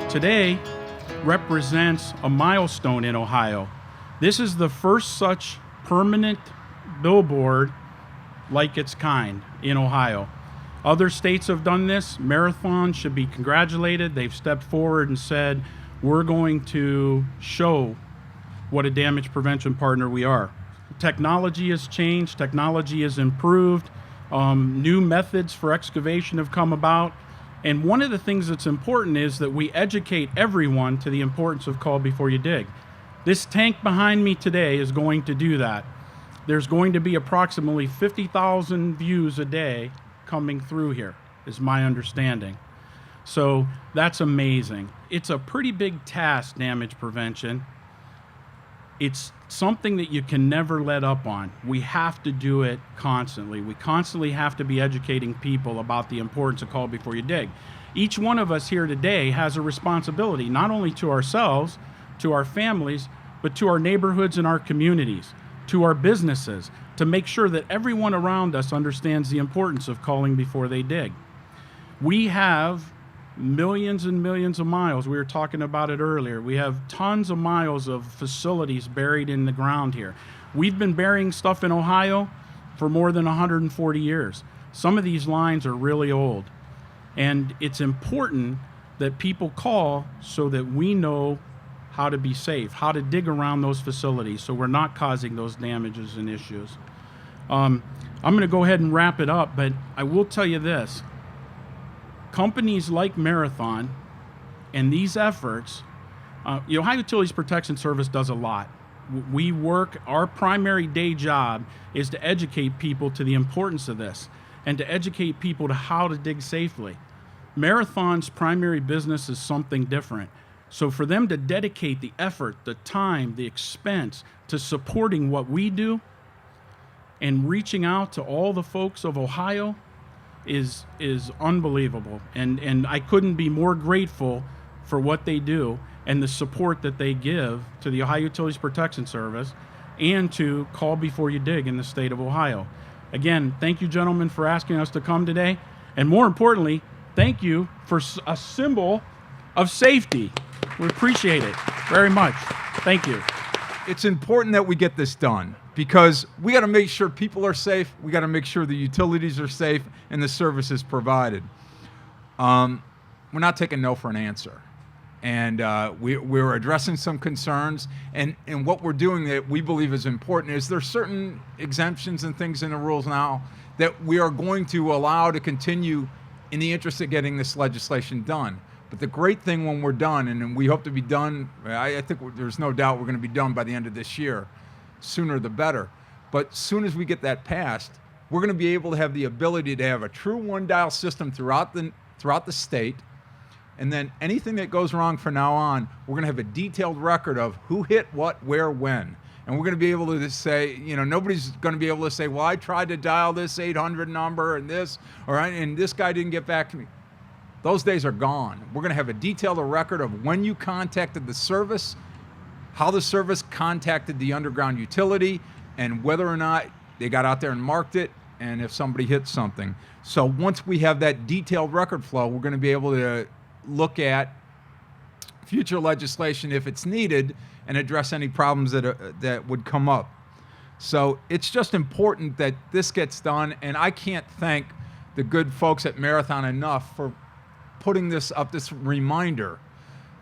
Today represents a milestone in Ohio. This is the first such permanent billboard like its kind in Ohio. Other states have done this. Marathon should be congratulated. They've stepped forward and said, we're going to show what a damage prevention partner we are. Technology has changed, technology has improved, new methods for excavation have come about, and one of the things that's important is that we educate everyone to the importance of call before you dig. This tank behind me today is going to do that. There's going to be approximately 50,000 views a day coming through here, is my understanding. So that's amazing. It's a pretty big task, damage prevention. It's something that you can never let up on. We have to do it constantly. We constantly have to be educating people about the importance of call before you dig. Each one of us here today has a responsibility, not only to ourselves, to our families, but to our neighborhoods and our communities, to our businesses, to make sure that everyone around us understands the importance of calling before they dig. We have millions and millions of miles. We were talking about it earlier. We have tons of miles of facilities buried in the ground here. We've been burying stuff in Ohio for more than 140 years. Some of these lines are really old. And it's important that people call so that we know how to be safe, how to dig around those facilities so we're not causing those damages and issues. I'm going to go ahead and wrap it up, but I will tell you this. Companies like Marathon and these efforts, the Ohio Utilities Protection Service does a lot. We work, our primary day job is to educate people to the importance of this and to educate people to how to dig safely. Marathon's primary business is something different. So for them to dedicate the effort, the time, the expense to supporting what we do and reaching out to all the folks of Ohio is unbelievable. And I couldn't be more grateful for what they do and the support that they give to the Ohio Utilities Protection Service and to Call Before You Dig in the state of Ohio. Again, thank you, gentlemen, for asking us to come today. And more importantly, thank you for a symbol of safety. We appreciate it very much. Thank you. It's important that we get this done because we got to make sure people are safe. We got to make sure the utilities are safe and the service is provided. We're not taking no for an answer. And we're addressing some concerns. And what we're doing that we believe is important is there's certain exemptions and things in the rules now that we are going to allow to continue in the interest of getting this legislation done. But the great thing when we're done, and we hope to be done, I think there's no doubt we're going to be done by the end of this year, sooner the better. But soon as we get that passed, we're going to be able to have the ability to have a true one-dial system throughout the state. And then anything that goes wrong from now on, we're going to have a detailed record of who hit what, where, when. And we're going to be able to say, nobody's going to be able to say, well, I tried to dial this 800 number and this, and this guy didn't get back to me. Those days are gone. We're going to have a detailed record of when you contacted the service, how the service contacted the underground utility, and whether or not they got out there and marked it, and if somebody hit something. So once we have that detailed record flow, we're going to be able to look at future legislation if it's needed and address any problems that would come up. So it's just important that this gets done, and I can't thank the good folks at Marathon enough for putting this up, this reminder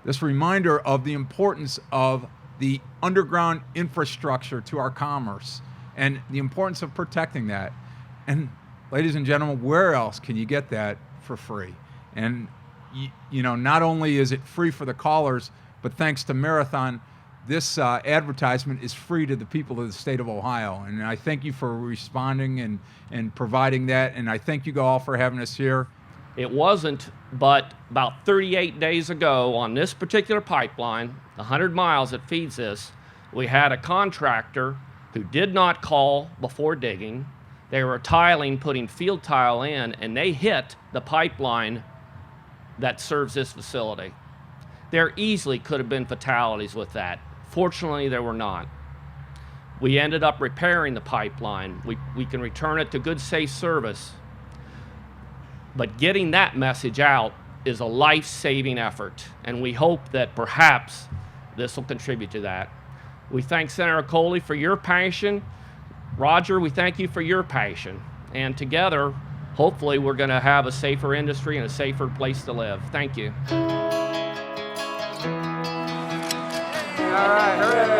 of the importance of the underground infrastructure to our commerce and the importance of protecting that. And ladies and gentlemen, where else can you get that for free? And not only is it free for the callers, but thanks to Marathon, this advertisement is free to the people of the state of Ohio. And I thank you for responding and providing that. And I thank you all for having us here. It wasn't but about 38 days ago on this particular pipeline, 100 miles that feeds this, we had a contractor who did not call before digging. They were tiling, putting field tile in, and they hit the pipeline that serves this facility. There easily could have been fatalities with that. Fortunately, there were not. We ended up repairing the pipeline. We can return it to good, safe service. But getting that message out is a life-saving effort, and we hope that perhaps this will contribute to that. We thank Senator Coley for your passion. Roger, we thank you for your passion. And together, hopefully, we're going to have a safer industry and a safer place to live. Thank you. All right, hooray.